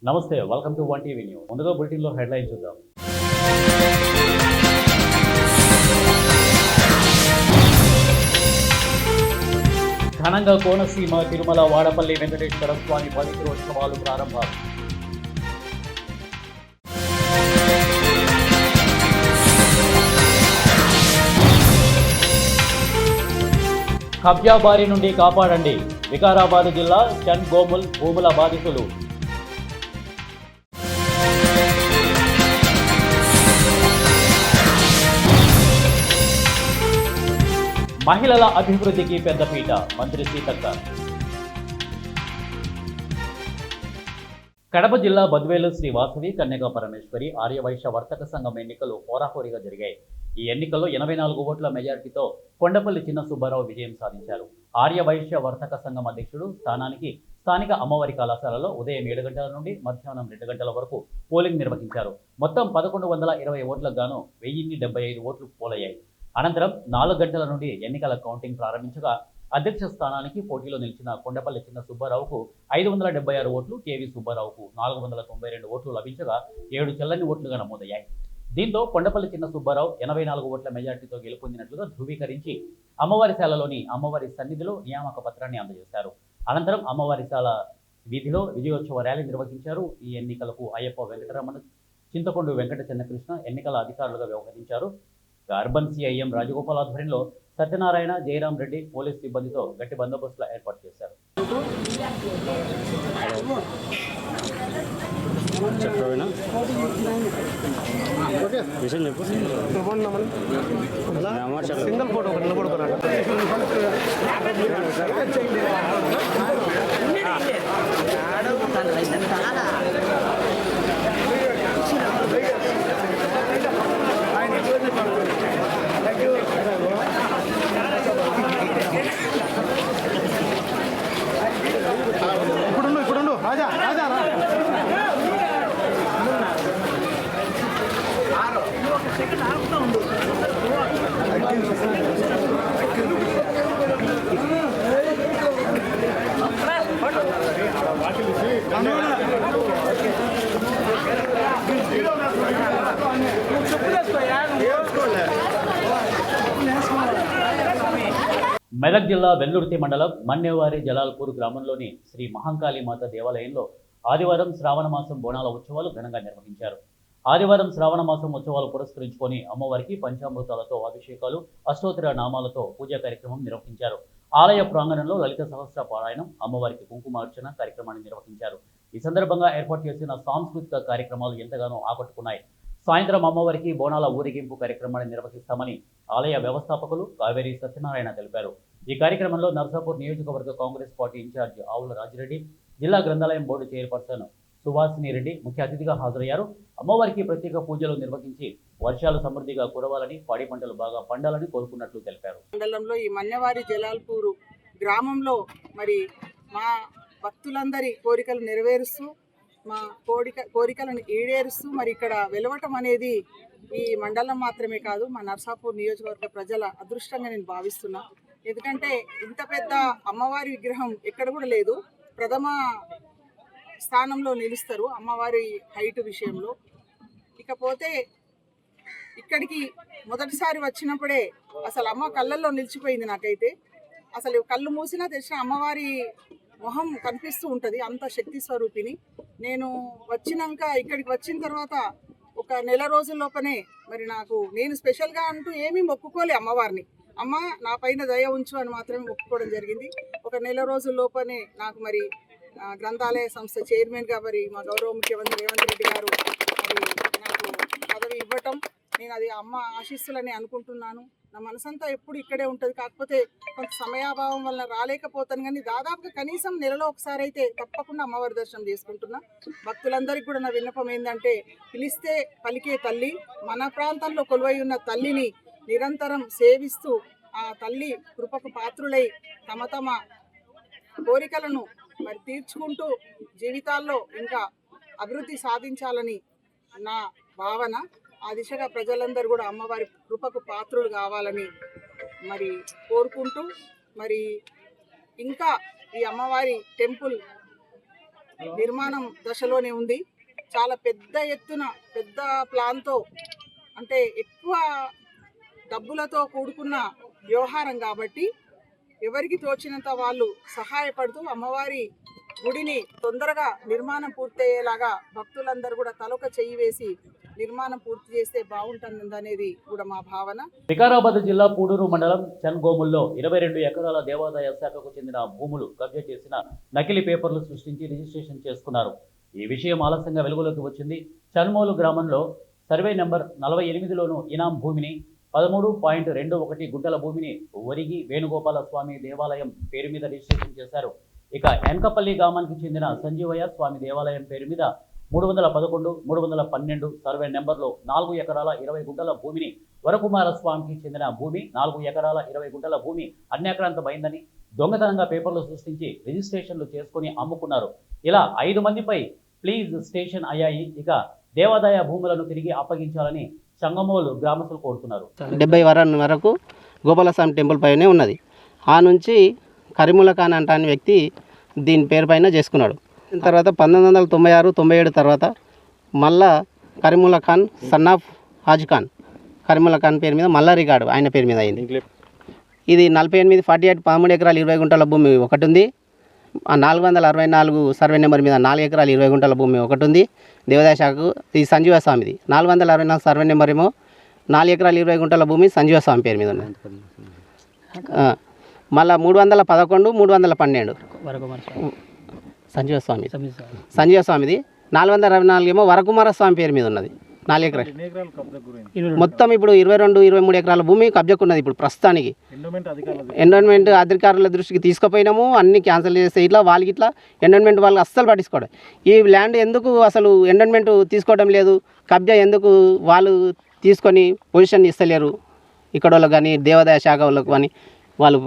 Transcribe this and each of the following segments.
నమస్తే, welcome to 1 TV news. ముందుగా బులెటిన్లో హెడ్లైన్ చూద్దాం. ఘనంగా కోనసీమ తిరుమల వాడపల్లి వెంకటేశ్వర స్వామి పవిత్రోత్సవాలు ప్రారంభం. కబ్జా బారి నుండి కాపాడండి. వికారాబాద్ జిల్లా చన్ గోముల్ భూముల బాధితులు. మహిళల అభివృద్ధికి పెద్దపీట, మంత్రి సీతక్క. కడప జిల్లా బద్వేలు శ్రీ వాసవి కన్యకా పరమేశ్వరి ఆర్యవైశ్య వర్తక సంఘం ఎన్నికలు హోరాహోరీగా జరిగాయి. ఈ ఎన్నికల్లో 84 ఓట్ల మెజారిటీతో కొండపల్లి చిన్న సుబ్బారావు విజయం సాధించారు. ఆర్యవైశ్య వర్తక సంఘం అధ్యక్షుడు స్థానానికి స్థానిక అమ్మవారి కళాశాలలో ఉదయం 7 గంటల నుండి మధ్యాహ్నం 2 గంటల వరకు పోలింగ్ నిర్వహించారు. మొత్తం 1120 ఓట్లకు గాను 1075 ఓట్లు పోలయ్యాయి. అనంతరం 4 గంటల నుండి ఎన్నికల కౌంటింగ్ ప్రారంభించగా అధ్యక్ష స్థానానికి పోటీలో నిలిచిన కొండపల్లి చిన్న సుబ్బారావుకు 576 ఓట్లు, కేవీ సుబ్బారావుకు 492 ఓట్లు లభించగా 7 చెల్లని ఓట్లుగా నమోదయ్యాయి. దీంతో కొండపల్లి చిన్న సుబ్బారావు 84 ఓట్ల మెజార్టీతో గెలుపొందినట్లుగా ధృవీకరించి అమ్మవారిశాలలోని అమ్మవారి సన్నిధిలో నియామక పత్రాన్ని అందజేశారు. అనంతరం అమ్మవారిశాల వీధిలో విజయోత్సవ ర్యాలీ నిర్వహించారు. ఈ ఎన్నికలకు అయ్యప్ప వెంకటరమణ, చింతకొండ వెంకట చెన్నకృష్ణ ఎన్నికల అధికారులుగా వ్యవహరించారు. అర్బన్ సిఐఎం రాజగోపాల్ ఆధ్వర్యంలో సత్యనారాయణ, జయరాం రెడ్డి పోలీస్ సిబ్బందితో గట్టి బందోబస్తుల ఏర్పాటు చేశారు. మెదక్ జిల్లా వెల్లుర్తి మండలం మన్నేవారి జలాల్పూర్ గ్రామంలోని శ్రీ మహంకాళీమాత దేవాలయంలో ఆదివారం శ్రావణ మాసం బోనాల ఉత్సవాలు ఘనంగా నిర్వహించారు. ఆదివారం శ్రావణ మాసం ఉత్సవాలు పురస్కరించుకొని అమ్మవారికి పంచామృతాలతో అభిషేకాలు, అష్టోత్తర నామాలతో పూజా కార్యక్రమం నిర్వహించారు. ఆలయ ప్రాంగణంలో లలిత సహస్ర పారాయణం, అమ్మవారికి కుంకుమార్చన కార్యక్రమాన్ని నిర్వహించారు. ఈ సందర్భంగా ఏర్పాటు చేసిన సాంస్కృతిక కార్యక్రమాలు ఎంతగానో ఆకట్టుకున్నాయి. సాయంత్రం అమ్మవారికి బోనాల ఊరేగింపు కార్యక్రమాన్ని నిర్వహిస్తామని ఆలయ వ్యవస్థాపకులు కావేరి సత్యనారాయణ తెలిపారు. ఈ కార్యక్రమంలో నర్సాపూర్ నియోజకవర్గ కాంగ్రెస్ పార్టీ ఇన్ఛార్జి ఆవుల రాజిరెడ్డి, జిల్లా గ్రంథాలయం బోర్డు చైర్పర్సన్ సుభాషిణి రెడ్డి ముఖ్య అతిథిగా హాజరయ్యారు. అమ్మవారికి ప్రత్యేక పూజలు నిర్వహించి వర్షాలు సమృద్ధిగా కురవాలని, పాడి పంటలు బాగా పండాలని కోరుకున్నట్లు తెలిపారు. మండలంలో ఈ మన్నెవారి జలాల్పూరు గ్రామంలో మరి మా భక్తులందరి కోరికలు నెరవేరుస్తూ, మా కోరికలను ఈడేరుస్తూ మరి ఇక్కడ వెలవటం అనేది ఈ మండలం మాత్రమే కాదు, మా నర్సాపూర్ నియోజకవర్గ ప్రజల అదృష్టంగా నేను భావిస్తున్నా. ఎందుకంటే ఇంత పెద్ద అమ్మవారి విగ్రహం ఎక్కడ కూడా లేదు. ప్రథమ స్థానంలో నిలుస్తారు అమ్మవారి హైట్ విషయంలో. ఇకపోతే ఇక్కడికి మొదటిసారి వచ్చినప్పుడే అసలు అమ్మ కళ్ళల్లో నిలిచిపోయింది. నాకైతే అసలు కళ్ళు మూసినా తెచ్చిన అమ్మవారి మొహం కనిపిస్తూ ఉంటుంది, అంత శక్తి స్వరూపిణి. నేను ఇక్కడికి వచ్చిన తర్వాత ఒక నెల రోజుల్లోపనే మరి నేను స్పెషల్గా అంటూ ఏమీ మొక్కుకోలే అమ్మవారిని. అమ్మ నా పైన దయ ఉంచు అని మాత్రమే మొక్కుకోవడం జరిగింది. ఒక నెల రోజుల్లోపనే నాకు మరి గ్రంథాలయ సంస్థ చైర్మన్గా మరి మా గౌరవ ముఖ్యమంత్రి రేవంత్ రెడ్డి గారు మరి నాకు పదవి ఇవ్వటం, నేను అది అమ్మ ఆశీస్సులని అనుకుంటున్నాను. నా మనసంతా ఎప్పుడు ఇక్కడే ఉంటుంది. కాకపోతే కొంత సమయాభావం వల్ల రాలేకపోతాను, కానీ దాదాపుగా కనీసం నెలలో ఒకసారి అయితే తప్పకుండా అమ్మవారి దర్శనం చేసుకుంటున్నా. భక్తులందరికీ కూడా నా విన్నపం ఏంటంటే, పిలిస్తే పలికే తల్లి, మన ప్రాంతంలో కొలువై ఉన్న తల్లిని నిరంతరం సేవిస్తూ ఆ తల్లి కృపకు పాత్రులై తమ కోరికలను మరి తీర్చుకుంటూ జీవితాల్లో ఇంకా అభివృద్ధి సాధించాలని నా భావన. ఆ దిశగా ప్రజలందరూ కూడా అమ్మవారి కృపకు పాత్రులు కావాలని మరి కోరుకుంటూ, మరి ఇంకా ఈ అమ్మవారి టెంపుల్ నిర్మాణం దశలోనే ఉంది. చాలా పెద్ద ఎత్తున పెద్ద ప్లాన్తో, అంటే ఎక్కువ డబ్బులతో కూడుకున్న వ్యవహారం కాబట్టి ఎవరికి తోచినంత వాళ్ళు సహాయపడుతూ అమ్మవారి గుడిని తొందరగా నిర్మాణం పూర్తయ్యేలాగా భక్తులందరూ కూడా తలొక చెయ్యి వేసి నిర్మాణం పూర్తి చేస్తే బాగుంటుంది అనేది కూడా మా భావన. వికారాబాద్ జిల్లా పూడూరు మండలం చన్గోముల్లో 22 ఎకరాల దేవాదాయ శాఖకు చెందిన భూములు కబ్జా చేసిన నకిలీ పేపర్లు సృష్టించి రిజిస్ట్రేషన్ చేసుకున్నారు. ఈ విషయం ఆలస్యంగా వెలుగులోకి వచ్చింది. చన్మోలు గ్రామంలో సర్వే నెంబర్ 48లోను ఇనాం భూమిని 13.21 గుంటల భూమిని ఒరిగి వేణుగోపాల స్వామి దేవాలయం పేరు మీద రిజిస్ట్రేషన్ చేశారు. ఇక ఎన్కపల్లి గ్రామానికి చెందిన సంజీవయ్య స్వామి దేవాలయం పేరు మీద 311, 312 సర్వే నెంబర్లో 4 ఎకరాల 20 గుంటల భూమిని, వరకుమార స్వామికి చెందిన భూమి 4 ఎకరాల 20 గుంటల భూమి అన్యాక్రాంతమైందని దొంగతనంగా పేపర్లు సృష్టించి రిజిస్ట్రేషన్లు చేసుకుని అమ్ముకున్నారు. ఇలా 5 మందిపై ప్లీజ్ స్టేషన్ అయ్యాయి. ఇక దేవాదాయ భూములను తిరిగి అప్పగించాలని చంగమోలు గ్రామస్తులు కోరుతున్నారు. 70 వరకు గోపాలస్వామి టెంపుల్ పైనే ఉన్నది. ఆ నుంచి కరీముల్లా ఖాన్ అంటాని వ్యక్తి దీని పేరు పైన చేసుకున్నాడు. తర్వాత 1996, 97 తర్వాత మళ్ళా కరీముల్లా ఖాన్ సన్ ఆఫ్ హాజ్ ఖాన్, కరీముల్లా ఖాన్ పేరు మీద మళ్ళా రికార్డు ఆయన పేరు మీద అయింది. ఇది 48, 48, 13 ఎకరాల 20 గుంటల భూమి ఒకటి ఉంది. 464 సర్వే నెంబర్ మీద 4 ఎకరాల 20 గుంటల భూమి ఒకటి ఉంది దేవాదాయ శాఖకు. ఇది సంజీవ స్వామిది. 464 సర్వే నెంబర్ ఏమో 4 ఎకరాల 20 గుంటల భూమి సంజీవ స్వామి పేరు మీద ఉన్నది. మళ్ళీ 311, 312 సంజీవ స్వామిది. 464 ఏమో వరకుమార స్వామి పేరు మీద ఉన్నది. 4 ఎకరాలు మొత్తం ఇప్పుడు 22, 23 ఎకరాల భూమి కబ్జాకున్నది. ఇప్పుడు ప్రస్తుతానికి ఎండోన్మెంట్ అధికారుల దృష్టికి తీసుకుపోయినాము. అన్ని క్యాన్సిల్ చేస్తే ఇట్లా వాళ్ళకి ఇట్లా ఎండోన్మెంట్ వాళ్ళు అస్సలు పట్టించుకోవడం. ఈ ల్యాండ్ ఎందుకు అసలు ఎండోన్మెంట్ తీసుకోవడం లేదు, కబ్జా ఎందుకు వాళ్ళు తీసుకొని పొజిషన్ ఇస్తలేరు ఇక్కడ వాళ్ళకి కానీ దేవాదాయ శాఖ వాళ్ళకు కానీ వాళ్ళు.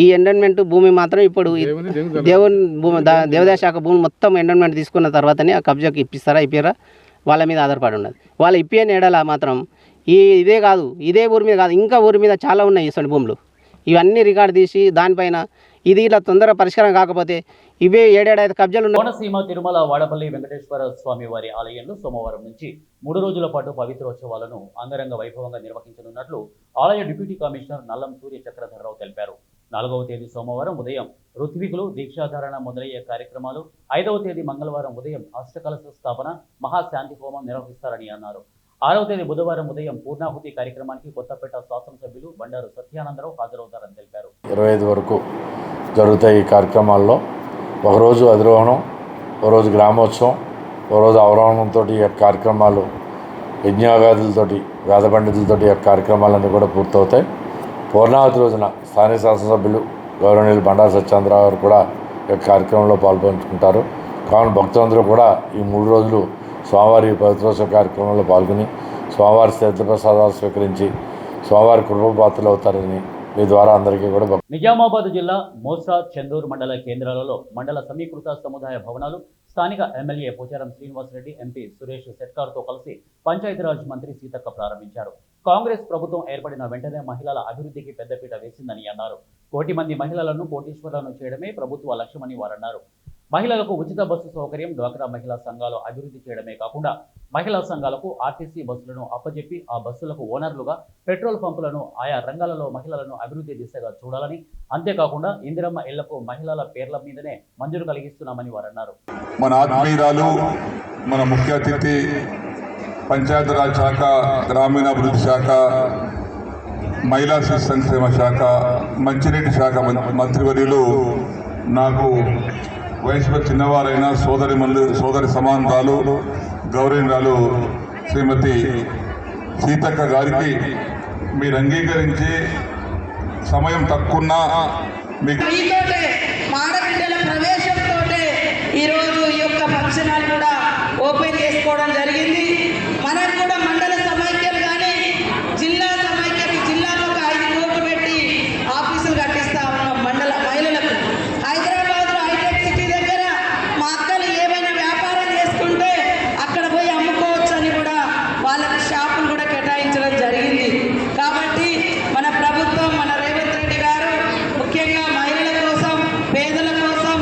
ఈ ఎండోన్మెంట్ భూమి మాత్రం ఇప్పుడు దేవుని భూమి దేవాదాయ శాఖ భూమి మొత్తం ఎండోన్మెంట్ తీసుకున్న తర్వాతనే ఆ కబ్జాకి ఇప్పిస్తారా వాళ్ళ మీద ఆధారపడి ఉన్నది. వాళ్ళ ఇప్పియని ఎడల మాత్రం ఇదే కాదు, ఇదే ఊరి మీద కాదు, ఇంకా ఊరి మీద చాలా ఉన్నాయి ఇటువంటి భూములు. ఇవన్నీ రికార్డు తీసి దానిపైన ఇది ఇలా తొందర పరిష్కారం కాకపోతే ఇవే 7-8 కబ్జాలు ఉన్నాయి. కోనసీమ తిరుమల వాడపల్లి వెంకటేశ్వర స్వామి వారి ఆలయంలో సోమవారం నుంచి 3 రోజుల పాటు పవిత్రోత్సవాలను అంగరంగ వైభవంగా నిర్వహించనున్నట్లు ఆలయ డిప్యూటీ కమిషనర్ నల్లం సూర్య చక్రధర్రావు తెలిపారు. 4వ తేదీ సోమవారం ఉదయం ఋత్వికులు దీక్షాధారణ మొదలయ్యే కార్యక్రమాలు, 5వ తేదీ మంగళవారం ఉదయం అష్టకలశ స్థాపన, మహాశాంతి హోమం నిర్వహిస్తారని అన్నారు. 6వ తేదీ బుధవారం ఉదయం పూర్ణాహుతి కార్యక్రమానికి కొత్తపేట శాసనసభ్యులు బండారు సత్యానందరావు హాజరవుతారని తెలిపారు. 25 వరకు జరుగుతాయి ఈ కార్యక్రమాల్లో. ఒకరోజు అధిరోహణం, ఒకరోజు గ్రామోత్సవం, ఒకరోజు అవరోహణంతో ఈ కార్యక్రమాలు, యజ్ఞాగాదులతోటి, వేద పండితులతోటి ఈ కార్యక్రమాలన్నీ కూడా పూర్తవుతాయి. పూర్ణావతి రోజున స్థానిక శాసనసభ్యులు గౌరవనీయులు బండారు సత్యానందరావు గారు కూడా ఈ కార్యక్రమంలో పాల్పంచుకుంటారు. కావున భక్తులందరూ కూడా ఈ 3 రోజులు స్వామివారి పవిత్రోత్సవ కార్యక్రమంలో పాల్గొని స్వామివారి తీర్థప్రసాదాలు స్వీకరించి స్వామివారి కృపపాత్రలు అవుతారని మీ ద్వారా అందరికీ కూడా. నిజామాబాద్ జిల్లా మోస్రా, చందూరు మండల కేంద్రాలలో మండల సమీకృత సముదాయ భవనాలు స్థానిక ఎమ్మెల్యే పోచారం శ్రీనివాసరెడ్డి, ఎంపీ సురేష్ శెట్కార్తో కలిసి పంచాయతీరాజ్ మంత్రి సీతక్క ప్రారంభించారు. కాంగ్రెస్ ప్రభుత్వం ఏర్పడిన వెంటనే మహిళల అభివృద్ధికి పెద్దపీట వేసిందని అన్నారు. 1 కోటి మంది మహిళలను కోటీశ్వరులను చేయడమే ప్రభుత్వ లక్ష్యమని వారన్నారు. మహిళలకు ఉచిత బస్సు సౌకర్యం, డ్వాక్రా మహిళా సంఘాలు అభివృద్ధి చేయడమే కాకుండా మహిళా సంఘాలకు ఆర్టీసీ బస్సులను అప్పజెప్పి ఆ బస్సులకు ఓనర్లుగా, పెట్రోల్ పంపులను ఆయా రంగాలలో మహిళలను అభివృద్ధి దిశగా చూడాలని, అంతేకాకుండా ఇందిరమ్మ ఇళ్లకు మహిళల పేర్ల మీదనే మంజూరు కలిగిస్తున్నామని వారన్నారు. మన ఆత్మీయురాలు, మన ముఖ్య అతిథి, పంచాయతీరాజ్ శాఖ, గ్రామీణాభివృద్ధి శాఖ, మహిళా శిశు సంక్షేమ శాఖ, మంచినీటి శాఖ మంత్రివర్యులు, నాకు వయసులో చిన్నవారైన సోదరి సమానురాలు గౌరవనీయురాలు శ్రీమతి సీతక్క గారికి మీరు అంగీకరించి సమయం తక్కువన్నా మీకు మాడబిడ్డల ప్రవేశంతో ఈరోజు ఈ యొక్క ఫంక్షన్ హాల్ కూడా ఓపెన్ చేసుకోవడం జరిగింది. మనకు కూడా మండల సమైక్యం కానీ జిల్లా సమైక్యకి జిల్లాలో ఒక 5 కోట్లు పెట్టి ఆఫీసులు కట్టిస్తా ఉన్నాం మండల మహిళలకు. హైదరాబాద్లో హైటెక్ సిటీ దగ్గర మా అక్కలు ఏమైనా వ్యాపారం చేసుకుంటే అక్కడ పోయి అమ్ముకోవచ్చు అని కూడా వాళ్ళకి షాపులు కూడా కేటాయించడం జరిగింది. కాబట్టి మన ప్రభుత్వం, మన రేవంత్ రెడ్డి గారు ముఖ్యంగా మహిళల కోసం, పేదల కోసం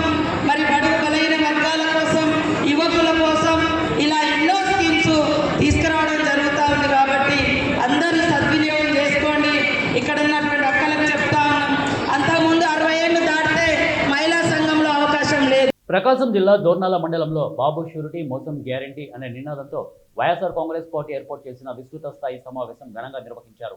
ప్రకాశం జిల్లా దోర్నాల మండలంలో బాబు షూరిటీ మోసం గ్యారంటీ అనే నినాదంతో వైఎస్ఆర్ కాంగ్రెస్ పార్టీ ఏర్పాటు చేసిన విస్తృత స్థాయి సమావేశం ఘనంగా నిర్వహించారు.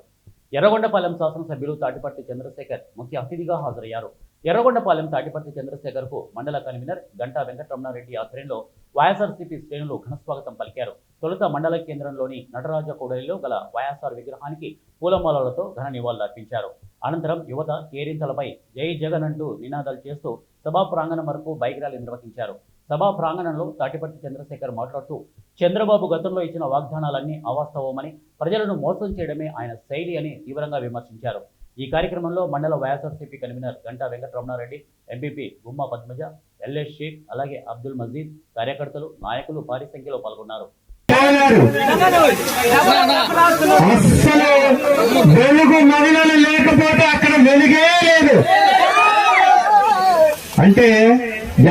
ఎర్రగొండపాలెం శాసనసభ్యులు తాటిపర్తి చంద్రశేఖర్ ముఖ్య అతిథిగా హాజరయ్యారు. ఎర్రగొండపాలెం తాటిపర్తి చంద్రశేఖర్కు మండల కన్వీనర్ గంటా వెంకటరమణారెడ్డి ఆధ్వర్యంలో వైఎస్ఆర్సీపీ శ్రేణులు ఘనస్వాగతం పలికారు. తొలుత మండల కేంద్రంలోని నటరాజ కూడలిలో గల వైఎస్ఆర్ విగ్రహానికి పూలమాలలతో ఘన నివాళులర్పించారు. అనంతరం యువత కేరింతలపై జై జగన్ అంటూ నినాదాలు చేస్తూ సభా ప్రాంగణం వరకు బైక్ ర్యాలీ నిర్వహించారు. సభా ప్రాంగణంలో తాటిపర్తి చంద్రశేఖర్ మాట్లాడుతూ చంద్రబాబు గతంలో ఇచ్చిన వాగ్దానాలన్నీ అవాస్తవమని, ప్రజలను మోసం చేయడమే ఆయన శైలి అని తీవ్రంగా విమర్శించారు. ఈ కార్యక్రమంలో మండల వైఎస్ఆర్సీపీ కన్వీనర్ గంటా వెంకటరమణారెడ్డి, ఎంపీపీ గుమ్మా పద్మజ, ఎల్ఎస్ షేక్, అలాగే అబ్దుల్ మజీద్, కార్యకర్తలు, నాయకులు భారీ సంఖ్యలో పాల్గొన్నారు. వెలుగు మహిళలు లేకపోతే అక్కడ వెలుగే లేదు అంటే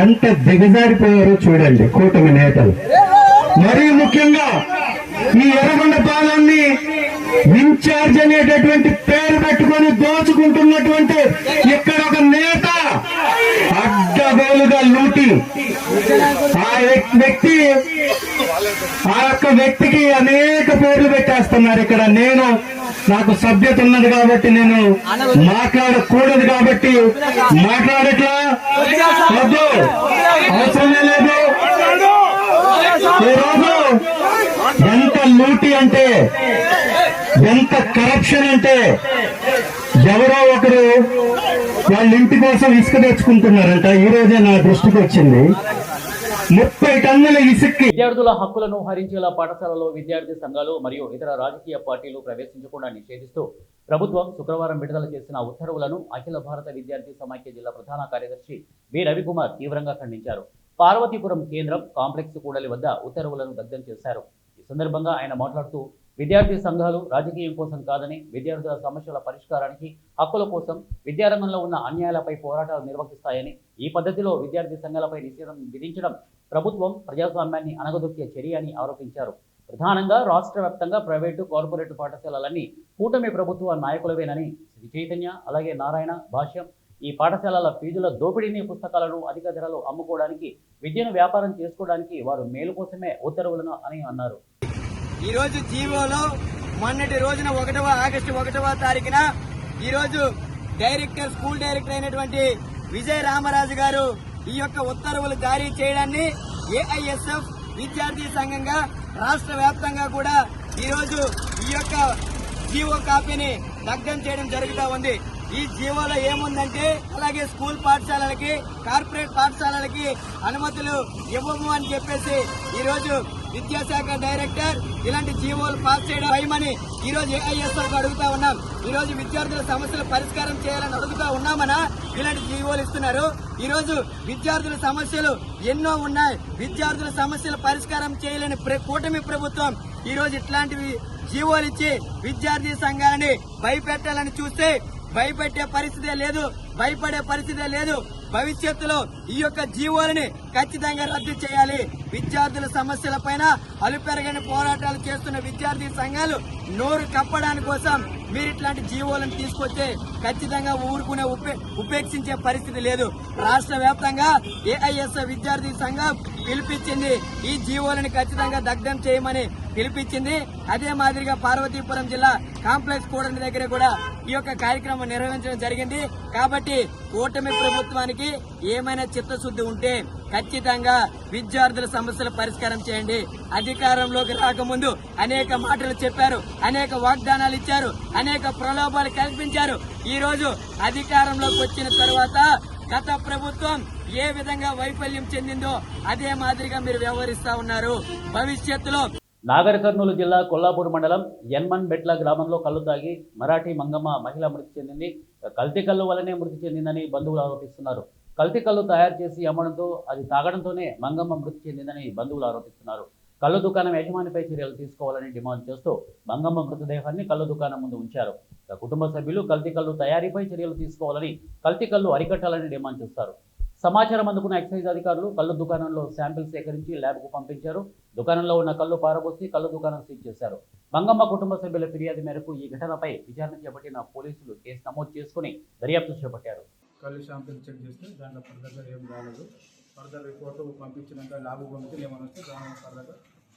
ఎంత దిగజారిపోయారో చూడండి కూటమి నేతలు. మరీ ముఖ్యంగా ఈ ఎర్రగొండపాలెన్ని ఇన్ఛార్జ్ అనేటటువంటి పేరు పెట్టుకొని దోచుకుంటున్నటువంటి ఇక్కడ ఒక నేత అడ్డగోలుగా లూటి ఆ యొక్క వ్యక్తికి అనేక పేర్లు పెట్టేస్తున్నారు. ఇక్కడ నాకు సభ్యత ఉన్నది కాబట్టి నేను మాట్లాడకూడదు కాబట్టి మాట్లాడట్లా వద్దు, అవసరమే లేదు. ఈరోజు ఎంత లూటి అంటే, ఎంత కరప్షన్ అంటే, ఎవరో ఒకరు వాళ్ళ ఇంటి కోసం ఇసుక తెచ్చుకుంటున్నారంట. ఈ రోజే నా దృష్టికి వచ్చింది. 30 టన్నుల ఇసుక్కి విద్యార్థుల హక్కులను హరించేలా పాఠశాలలో విద్యార్థి సంఘాలు మరియు ఇతర రాజకీయ పార్టీలు ప్రవేశించకుండా నిషేధిస్తూ ప్రభుత్వం శుక్రవారం విడుదల చేసిన ఉత్తర్వులను అఖిల భారత విద్యార్థి సమాఖ్య జిల్లా ప్రధాన కార్యదర్శి బి రవికుమార్ తీవ్రంగా ఖండించారు. పార్వతీపురం కేంద్రం కాంప్లెక్స్ కూడలి వద్ద ఉత్తర్వులను దగ్ధం చేశారు. ఈ సందర్భంగా ఆయన మాట్లాడుతూ విద్యార్థి సంఘాలు రాజకీయం కోసం కాదని, విద్యార్థుల సమస్యల పరిష్కారానికి, హక్కుల కోసం విద్యారంగంలో ఉన్న అన్యాయాలపై పోరాటాలు నిర్వహిస్తాయని, ఈ పద్ధతిలో విద్యార్థి సంఘాలపై నిషేధం విధించడం ప్రభుత్వం ప్రజాస్వామ్యాన్ని అణగదొక్కే చర్య అని ఆరోపించారు. ప్రధానంగా రాష్ట్ర వ్యాప్తంగా ప్రైవేటు, కార్పొరేట్ పాఠశాలలన్నీ కూటమి ప్రభుత్వ నాయకులవేనని శ్రీ చైతన్య, అలాగే నారాయణ, భాష్యం ఈ పాఠశాలల ఫీజుల దోపిడీని, పుస్తకాలను అధిక ధరలు అమ్ముకోవడానికి, విద్యను వ్యాపారం చేసుకోవడానికి వారు మేలు కోసమే ఉత్తర్వులను అని అన్నారు. ఈ రోజు జీవోలో మొన్నటి రోజున ఆగస్టు 1వ తారీఖున ఈ రోజు స్కూల్ డైరెక్టర్ అయినటువంటి విజయ రామరాజు గారు ఈ యొక్క ఉత్తర్వులు జారీ చేయడాన్ని ఏఐఎస్ఎఫ్ విద్యార్థి సంఘంగా రాష్ట్ర వ్యాప్తంగా కూడా ఈ రోజు ఈ యొక్క జీవో కాపీని దగ్ధం చేయడం జరుగుతూ ఉంది. ఈ జీవోలో ఏముందంటే, అలాగే స్కూల్ పాఠశాలలకి, కార్పొరేట్ పాఠశాలలకి అనుమతులు ఇవ్వము అని చెప్పేసి ఈ రోజు విద్యాశాఖ డైరెక్టర్ ఇలాంటి జీవోలు పాస్ చేయడం భయమని ఈ రోజు ఏఐఎస్ఎఫ్ అడుగుతా ఉన్నాం. ఈ రోజు విద్యార్థుల సమస్యలు పరిష్కారం చేయాలని అడుగుతా ఉన్నామనా ఇలాంటి జీవోలు ఇస్తున్నారు. ఈ రోజు విద్యార్థుల సమస్యలు ఎన్నో ఉన్నాయి. విద్యార్థుల సమస్యలు పరిష్కారం చేయలేని కూటమి ప్రభుత్వం ఈ రోజు ఇట్లాంటివి జీవోలు ఇచ్చి విద్యార్థి సంఘాలని భయపెట్టాలని చూస్తే భయపెట్టే పరిస్థితే లేదు, భయపడే పరిస్థితే లేదు. భవిష్యత్తులో ఈ యొక్క జీవోలని ఖచ్చితంగా రద్దు చేయాలి. విద్యార్థుల సమస్యలపైన అలుపెరగని పోరాటాలు చేస్తున్న విద్యార్థి సంఘాలు నోరు కప్పడానికి కోసం మీరు ఇట్లాంటి జీవోలను తీసుకొస్తే ఖచ్చితంగా ఊరుకునే ఉపేక్షించే పరిస్థితి లేదు. రాష్ట్ర వ్యాప్తంగా ఏఐఎస్ఎఫ్ విద్యార్థి సంఘం పిలిపించింది ఈ జీవోలను ఖచ్చితంగా దగ్ధం చేయమని పిలిపించింది. అదే మాదిరిగా పార్వతీపురం జిల్లా కాంప్లెక్స్ కూడలి దగ్గర కూడా ఈ యొక్క కార్యక్రమం నిర్వహించడం జరిగింది. కాబట్టి కూటమి ప్రభుత్వానికి ఏమైనా చిత్తశుద్ధి ఉంటే ఖచ్చితంగా విద్యార్థుల సమస్యల పరిష్కారం చేయండి. అధికారంలోకి రాకముందు అనేక మాటలు చెప్పారు, అనేక వాగ్దానాలు ఇచ్చారు, అనేక ప్రలోభాలు కల్పించారు. ఈ రోజు అధికారంలోకి వచ్చిన తర్వాత గత ప్రభుత్వం ఏ విధంగా వైఫల్యం చెందిందో అదే మాదిరిగా మీరు వ్యవహరిస్తా ఉన్నారు. భవిష్యత్తులో నాగర్ కర్నూలు జిల్లా కొల్లాపూర్ మండలం యన్మన్ బెట్ల గ్రామంలో కళ్ళు తాగి మరాఠీ మంగమ్మ మహిళ మృతి చెందింది. కల్తీ కళ్ళు వల్లనే మృతి చెందిందని బంధువులు ఆరోపిస్తున్నారు. కల్తీ కళ్ళు తయారు చేసి అమ్మడంతో అది తాగడంతోనే మంగమ్మ మృతి చెందిందని బంధువులు ఆరోపిస్తున్నారు. కళ్ళు దుకాణం యజమానిపై చర్యలు తీసుకోవాలని డిమాండ్ చేస్తూ మంగమ్మ మృతదేహాన్ని కళ్ళు దుకాణం ముందు ఉంచారు. కుటుంబ సభ్యులు కల్తీ కళ్ళు తయారీపై చర్యలు తీసుకోవాలని, కల్తీ కళ్ళు అరికట్టాలని డిమాండ్ చేస్తారు. సమాచారం అందుకున్న ఎక్సైజ్ అధికారులు కళ్ళు దుకాణంలో శాంపిల్ సేకరించి ల్యాబ్కు పంపించారు. దుకాణంలో ఉన్న కళ్ళు పారబోసి కళ్ళు దుకాణం సీజ్ చేశారు. మంగమ్మ కుటుంబ సభ్యుల ఫిర్యాదు మేరకు ఈ ఘటనపై విచారణ చేపట్టిన పోలీసులు కేసు నమోదు చేసుకుని దర్యాప్తు చేపట్టారు. కళ్ళు శాంపిల్ చెక్ చేస్తే దాంట్లో ఫర్దర్గా ఏం రాలేదు. ఫర్దర్ రిపోర్టు పంపించినాక ల్యాబ్ పంపితే ఏమైనా వస్తే దాని ఫర్దర్గా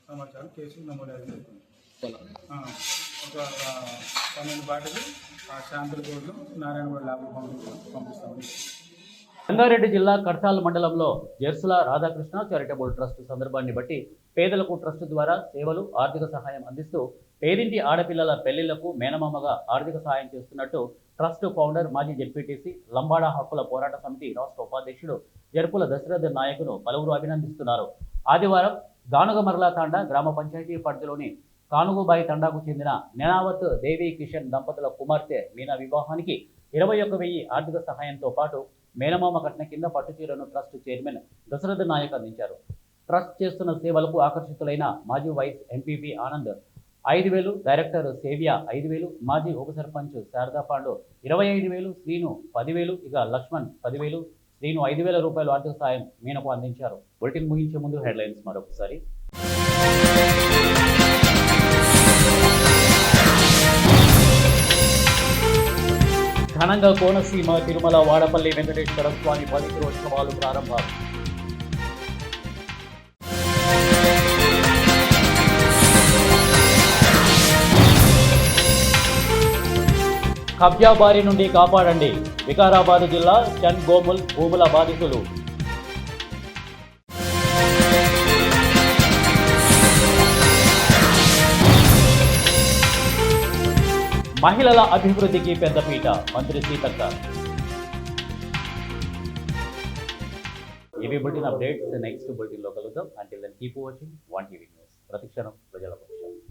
సమాచారం కేసు నమోదు అవుతుంది. ఒక 12 బాటిల్ ఆ శాంపిల్ కోడ్లు నారాయణగూడ ల్యాబ్ పంపిస్తాము. రంగారెడ్డి జిల్లా కడ్తాల్ మండలంలో జెర్సుల రాధాకృష్ణ చారిటబుల్ ట్రస్ట్ సందర్భాన్ని బట్టి పేదలకు ట్రస్ట్ ద్వారా సేవలు ఆర్థిక సహాయం అందిస్తూ పేదింటి ఆడపిల్లల పెళ్లిళ్లకు మేనమామగా ఆర్థిక సహాయం చేస్తున్నట్టు ట్రస్ట్ ఫౌండర్ మాజీ జెడ్పీటీసీ లంబాడా హక్కుల పోరాట సమితి రాష్ట్ర ఉపాధ్యక్షుడు జర్పుల దశరథ్ నాయకును పలువురు అభినందిస్తున్నారు. ఆదివారం గానుగమర్ల తాండా గ్రామ పంచాయతీ పరిధిలోని కానుగుబాయి తండాకు చెందిన నెనావత్ దేవి కిషన్ దంపతుల కుమార్తె మీనా వివాహానికి 21,000 ఆర్థిక సహాయంతో పాటు మేనమామ కట్న కింద పట్టుచీరను ట్రస్ట్ చైర్మన్ దశరథ్ నాయక్ అందించారు. ట్రస్ట్ చేస్తున్న సేవలకు ఆకర్షితులైన మాజీ vice MPP Anand 5,000, director Sevya 5,000, మాజీ ఉప సర్పంచ్ శారదా పాండు 25,000, శ్రీను 10,000, ఇక లక్ష్మణ్ 10,000, శ్రీను 5,000 రూపాయలు ఆర్థిక సాయం మీనకు అందించారు. బులెటిన్ ముగించే ముందు హెడ్లైన్స్ మరొకసారి. ఘనంగా కోనసీమ తిరుమల వాడపల్లి వెంకటేశ్వర స్వామి పవిత్రోత్సవాలు ప్రారంభం. కబ్జా బారి నుండి కాపాడండి. వికారాబాద్ జిల్లా చన్ గోముల్ భూముల బాధితులు. మహిళల అభివృద్ధికి పెద్దపీట మంత్రి సీతక్క. ఇవి బులెటిన్ అప్డేట్స్. నెక్స్ట్ బులెటిన్లో కలుద్దాం. Until then keep watching 1 TV news. ప్రతిక్షణం ప్రజల